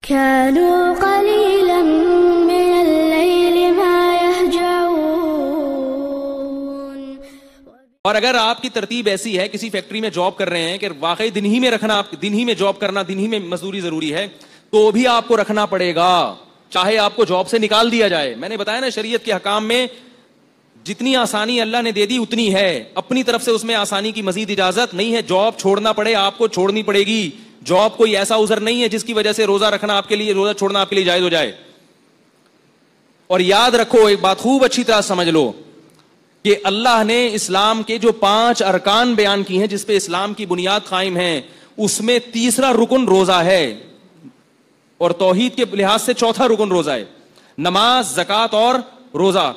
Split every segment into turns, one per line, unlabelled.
كانوا قليلا من الليل ما يهجعون.
اور اگر آپ کی ترتیب ایسی ہے, کسی فیکٹری میں جاب کر رہے ہیں کہ واقعی دن ہی میں رکھنا, دن ہی میں جاب کرنا, دن ہی میں مزدوری ضروری ہے, تو بھی آپ کو رکھنا پڑے گا, چاہے آپ کو جاب سے نکال دیا جائے. میں نے بتایا نا, شریعت کے حکام میں جتنی آسانی اللہ نے دے دی اتنی ہے, اپنی طرف سے اس میں آسانی کی مزید اجازت نہیں ہے. جاب چھوڑنا پڑے آپ کو, چھوڑنی پڑے گی. جاب کوئی ایسا عذر نہیں ہے جس کی وجہ سے روزہ رکھنا آپ کے لیے, روزہ چھوڑنا آپ کے لیے جائز ہو جائے. اور یاد رکھو, ایک بات خوب اچھی طرح سمجھ لو کہ اللہ نے اسلام کے جو 5 ارکان بیان کی ہیں جس پہ اسلام کی بنیاد قائم ہے, اس میں تیسرا رکن روزہ ہے, اور توحید کے لحاظ سے چوتھا رکن روزہ ہے, نماز, زکوٰۃ اور روزہ.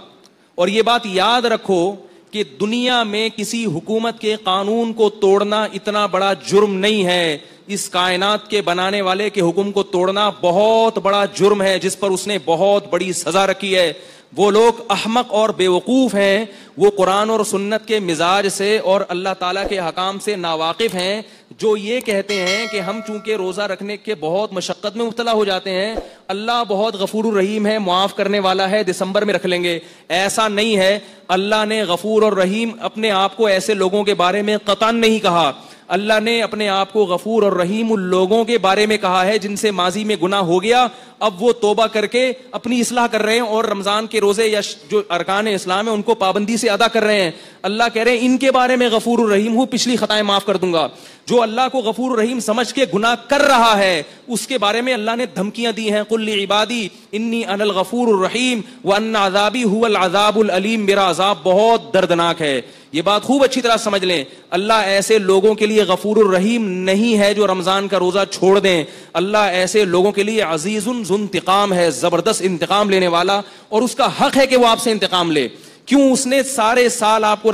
اور یہ بات یاد رکھو کہ دنیا میں کسی حکومت کے قانون کو توڑنا اتنا بڑا جرم نہیں ہے. اس کائنات کے بنانے والے کے حکم کو توڑنا بہت بڑا جرم ہے, جس پر اس نے بہت بڑی سزا رکھی ہے. وہ لوگ احمق اور بیوقوف ہیں, وہ قرآن اور سنت کے مزاج سے اور اللہ تعالیٰ کے حکام سے ناواقف ہیں, جو یہ کہتے ہیں کہ ہم چونکہ روزہ رکھنے کے بہت مشقت میں مبتلا ہو جاتے ہیں, اللہ بہت غفور الرحیم ہے, معاف کرنے والا ہے, دسمبر میں رکھ لیں گے. ایسا نہیں ہے. اللہ نے غفور اور رحیم اپنے آپ کو ایسے لوگوں کے بارے میں قطعاً نہیں کہا. اللہ نے اپنے آپ کو غفور اور رحیم ان لوگوں کے بارے میں کہا ہے جن سے ماضی میں گناہ ہو گیا, اب وہ توبہ کر کے اپنی اصلاح کر رہے ہیں اور رمضان کے روزے یا جو ارکان اسلام ہے ان کو پابندی سے ادا کر رہے ہیں. اللہ کہہ رہے ہیں ان کے بارے میں غفور الرحیم ہوں, پچھلی خطائیں معاف کر دوں گا. جو اللہ کو غفور الرحیم سمجھ کے گناہ کر رہا ہے اس کے بارے میں اللہ نے دھمکیاں دی ہیں, قل لعبادی انی انا الغفور الرحیم وان عذابی هو العذاب العلیم, میرا عذاب بہت دردناک ہے. یہ بات خوب اچھی طرح سمجھ لیں, اللہ ایسے لوگوں کے لیے غفور الرحیم نہیں ہے جو رمضان کا روزہ چھوڑ دیں. اللہ ایسے لوگوں کے لیے عزیز ذو انتقام ہے, زبردست انتقام لینے والا, اور اس کا حق ہے کہ وہ آپ سے انتقام لے. کیوں؟ اس نے سارے سال آپ کو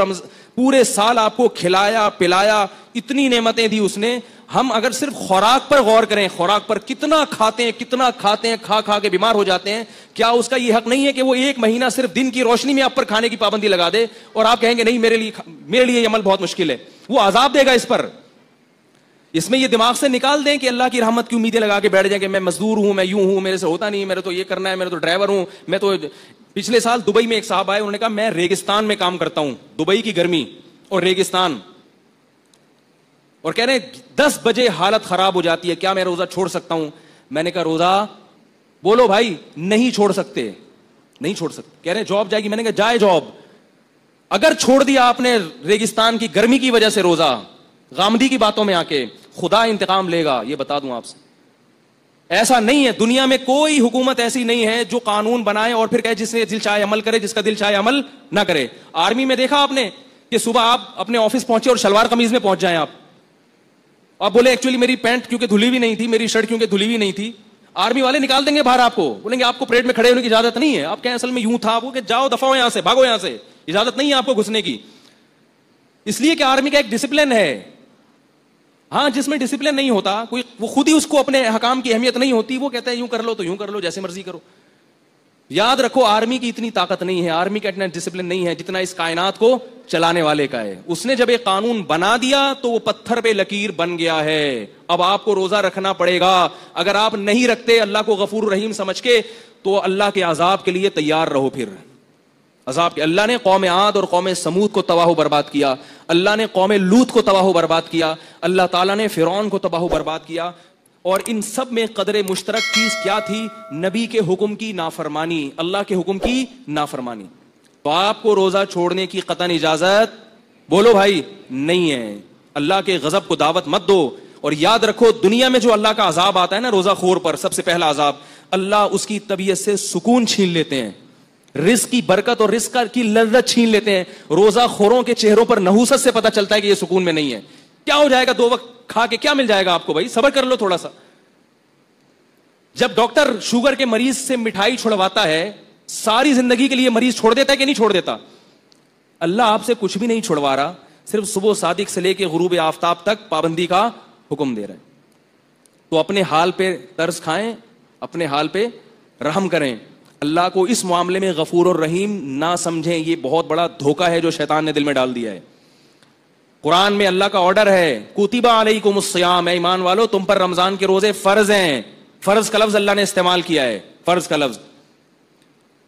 پورے سال آپ کو کھلایا پلایا, اتنی نعمتیں دی اس نے. ہم اگر صرف خوراک پر غور کریں, خوراک پر کتنا کھاتے ہیں, کھا کھا کے بیمار ہو جاتے ہیں, کیا اس کا یہ حق نہیں ہے کہ وہ 1 مہینہ صرف دن کی روشنی میں آپ پر کھانے کی پابندی لگا دے, اور آپ کہیں گے نہیں میرے لیے یہ عمل بہت مشکل ہے, وہ عذاب دے گا اس پر. اس میں یہ دماغ سے نکال دیں کہ اللہ کی رحمت کی امیدیں لگا کے بیٹھ جائیں کہ میں مزدور ہوں, میں یوں ہوں, میرے سے ہوتا نہیں, میرے تو یہ کرنا ہے, میرے تو ڈرائیور ہوں, میں تو. پچھلے سال دبئی میں ایک صاحب آئے, انہوں نے کہا میں ریگستان میں کام کرتا ہوں, دبئی کی گرمی اور ریگستان, اور کہہ رہے ہیں 10 بجے حالت خراب ہو جاتی ہے, کیا میں روزہ چھوڑ سکتا ہوں؟ میں نے کہا روزہ بولو بھائی, نہیں چھوڑ سکتے, نہیں چھوڑ سکتے. کہہ رہے ہیں جاب جائے گی, میں نے کہا جائے جاب. اگر چھوڑ دیا آپ نے ریگستان کی گرمی کی وجہ سے روزہ, غامدی کی باتوں میں آ کے, خدا انتقام لے گا, یہ بتا دوں آپ سے. ایسا نہیں ہے, دنیا میں کوئی حکومت ایسی نہیں ہے جو قانون بنائے اور پھر کہے جس سے دل چاہے عمل کرے, جس کا دل چاہے عمل نہ کرے. آرمی میں دیکھا آپ نے کہ صبح آپ اپنے آفس پہنچے اور شلوار قمیض میں پہنچ جائیں آپ بولے ایکچولی میری پینٹ کیونکہ دھلی بھی نہیں تھی, میری شرٹ کیونکہ دھلی بھی نہیں تھی, آرمی والے نکال دیں گے باہر آپ کو, بولیں گے آپ کو پریڈ میں کھڑے ہونے کی اجازت نہیں ہے. آپ کہیں اصل میں یوں تھا, آپ کو کہ جاؤ دفعہ ہو یہاں سے, بھاگو یہاں سے, اجازت نہیں ہے آپ کو گھسنے کی. اس لیے کہ آرمی کا ایک ڈسپلن ہے. ہاں جس میں ڈسپلن نہیں ہوتا کوئی, وہ خود ہی اس کو اپنے حکام کی اہمیت نہیں ہوتی, وہ کہتا ہے یوں کر لو تو یوں کر لو, جیسے مرضی کرو. یاد رکھو آرمی کی اتنی طاقت نہیں ہے, آرمی کا اتنا ڈسپلن نہیں ہے جتنا اس کائنات کو چلانے والے کا ہے. اس نے جب ایک قانون بنا دیا تو وہ پتھر پہ لکیر بن گیا ہے. اب آپ کو روزہ رکھنا پڑے گا. اگر آپ نہیں رکھتے اللہ کو غفور رحیم سمجھ کے, تو اللہ کے عذاب کے لیے تیار رہو. پھر عذاب کے, اللہ نے قوم عاد اور قوم سمود کو تباہ و برباد کیا, اللہ نے قوم لوط کو تباہ و برباد کیا, اللہ تعالیٰ نے فرعون کو تباہ و برباد کیا. اور ان سب میں قدر مشترک چیز کیا تھی؟ نبی کے حکم کی نافرمانی, اللہ کے حکم کی نافرمانی. تو آپ کو روزہ چھوڑنے کی قطعاً اجازت بولو بھائی نہیں ہے. اللہ کے غضب کو دعوت مت دو. اور یاد رکھو دنیا میں جو اللہ کا عذاب آتا ہے نا روزہ خور پر, سب سے پہلا عذاب, اللہ اس کی طبیعت سے سکون چھین لیتے ہیں, رزق کی برکت اور رزق کی لذت چھین لیتے ہیں. روزہ خوروں کے چہروں پر نحوست سے پتہ چلتا ہے کہ یہ سکون میں نہیں ہے. کیا ہو جائے گا 2 وقت کھا کے, کیا مل جائے گا آپ کو؟ بھائی صبر کر لو تھوڑا سا. جب ڈاکٹر شوگر کے مریض سے مٹھائی چھڑواتا ہے, ساری زندگی کے لیے مریض چھوڑ دیتا ہے کہ نہیں چھوڑ دیتا؟ اللہ آپ سے کچھ بھی نہیں چھڑوا رہا, صرف صبح صادق سے لے کے غروب آفتاب تک پابندی کا حکم دے رہا ہے. تو اپنے حال پہ ترس کھائیں, اپنے حال پہ رحم کریں. اللہ کو اس معاملے میں غفور اور رحیم نہ سمجھیں. یہ بہت بڑا دھوکہ ہے جو شیطان نے دل میں ڈال دیا ہے. قرآن میں اللہ کا آرڈر ہے, کتب علیکم الصیام, اے ایمان والو تم پر رمضان کے روزے فرض ہیں. فرض کا لفظ اللہ نے استعمال کیا ہے, فرض کا لفظ.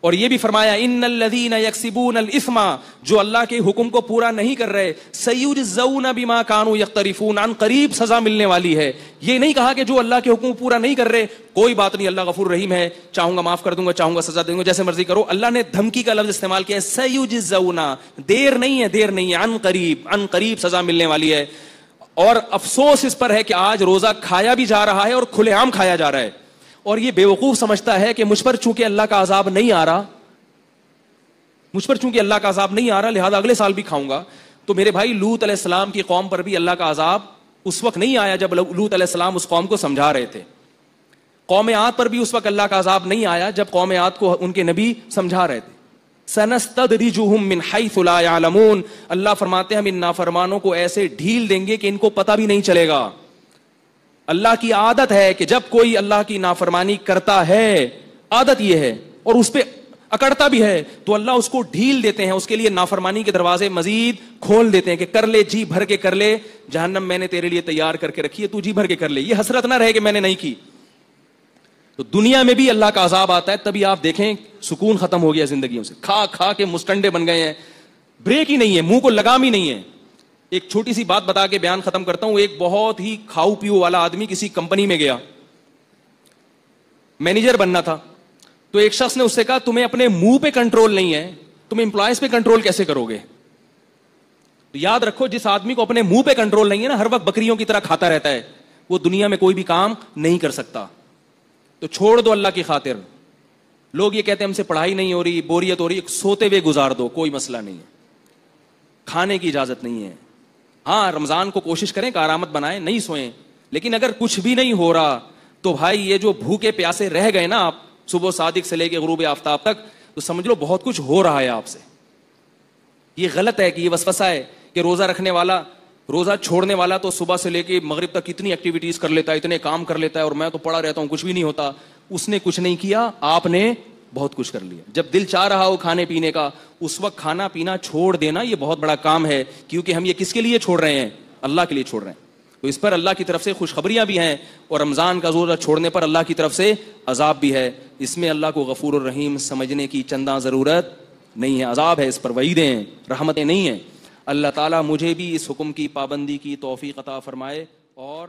اور یہ بھی فرمایا ان الذین یکسبون الاثم, جو اللہ کے حکم کو پورا نہیں کر رہے, سیجزون بما کانوا یقترفون, عن قریب سزا ملنے والی ہے. یہ نہیں کہا کہ جو اللہ کے حکم پورا نہیں کر رہے کوئی بات نہیں, اللہ غفور رحیم ہے, چاہوں گا معاف کر دوں گا, چاہوں گا سزا دوں گا, جیسے مرضی کرو. اللہ نے دھمکی کا لفظ استعمال کیا ہے, سیجزون, دیر نہیں ہے, دیر نہیں ہے, عن قریب سزا ملنے والی ہے. اور افسوس اس پر ہے کہ آج روزہ کھایا بھی جا رہا ہے اور کھلے عام کھایا جا رہا ہے, اور یہ بیوقوف سمجھتا ہے کہ مجھ پر چونکہ اللہ کا عذاب نہیں آ رہا, مجھ پر چونکہ اللہ کا عذاب نہیں آ رہا لہذا اگلے سال بھی کھاؤں گا. تو میرے بھائی لوط علیہ السلام کی قوم پر بھی اللہ کا عذاب اس وقت نہیں آیا جب لوط علیہ السلام اس قوم کو سمجھا رہے تھے. قوم عاد پر بھی اس وقت اللہ کا عذاب نہیں آیا جب قوم عاد کو ان کے نبی سمجھا رہے تھے. سنستدرجهم من حيث لا يعلمون, اللہ فرماتے ہیں ہم ان نافرمانوں کو ایسے ڈھیل دیں گے کہ ان کو پتہ بھی نہیں چلے گا. اللہ کی عادت ہے کہ جب کوئی اللہ کی نافرمانی کرتا ہے, عادت یہ ہے, اور اس پہ اکڑتا بھی ہے, تو اللہ اس کو ڈھیل دیتے ہیں, اس کے لیے نافرمانی کے دروازے مزید کھول دیتے ہیں کہ کر لے, جی بھر کے کر لے, جہنم میں نے تیرے لیے تیار کر کے رکھی ہے, تو جی بھر کے کر لے, یہ حسرت نہ رہے کہ میں نے نہیں کی. تو دنیا میں بھی اللہ کا عذاب آتا ہے, تبھی آپ دیکھیں سکون ختم ہو گیا زندگیوں سے, کھا کھا کے مسٹنڈے بن گئے ہیں, بریک ہی نہیں ہے, منہ کو لگام ہی نہیں ہے. ایک چھوٹی سی بات بتا کے بیان ختم کرتا ہوں. ایک بہت ہی کھاؤ پیو والا آدمی کسی کمپنی میں گیا, مینیجر بننا تھا. تو ایک شخص نے اس سے کہا تمہیں اپنے منہ پہ کنٹرول نہیں ہے, تم امپلائیز پہ کنٹرول کیسے کرو گے؟ تو یاد رکھو جس آدمی کو اپنے منہ پہ کنٹرول نہیں ہے نا, ہر وقت بکریوں کی طرح کھاتا رہتا ہے, وہ دنیا میں کوئی بھی کام نہیں کر سکتا. تو چھوڑ دو اللہ کی خاطر. لوگ یہ کہتے ہیں ہم سے پڑھائی نہیں ہو رہی, بوریت ہو رہی, سوتے ہوئے گزار دو, کوئی مسئلہ نہیں ہے, کھانے کی اجازت نہیں ہے. ہاں رمضان کو کوشش کریں کارآمد بنائیں, نہیں سوئیں, لیکن اگر کچھ بھی نہیں ہو رہا تو بھائی یہ جو بھوکے پیاسے رہ گئے نا آپ صبح صادق سے لے کے غروب آفتاب تک, تو سمجھ لو بہت کچھ ہو رہا ہے آپ سے. یہ غلط ہے کہ یہ وسوسہ ہے کہ روزہ رکھنے والا, روزہ چھوڑنے والا تو صبح سے لے کے مغرب تک کتنی ایکٹیویٹیز کر لیتا ہے, اتنے کام کر لیتا ہے, اور میں تو پڑا رہتا ہوں کچھ بھی نہیں ہوتا. اس نے کچھ نہیں کیا, آپ نے بہت کچھ کر لیا. جب دل چاہ رہا ہو کھانے پینے کا اس وقت کھانا پینا چھوڑ دینا یہ بہت بڑا کام ہے, کیونکہ ہم یہ کس کے لیے چھوڑ رہے ہیں؟ اللہ کے لیے چھوڑ رہے ہیں. تو اس پر اللہ کی طرف سے خوشخبریاں بھی ہیں, اور رمضان کا روزہ چھوڑنے پر اللہ کی طرف سے عذاب بھی ہے. اس میں اللہ کو غفور الرحیم سمجھنے کی چنداں ضرورت نہیں ہے. عذاب ہے, اس پر وعیدیں ہیں, رحمتیں نہیں ہیں. اللہ تعالیٰ مجھے بھی اس حکم کی پابندی کی توفیق عطا فرمائے اور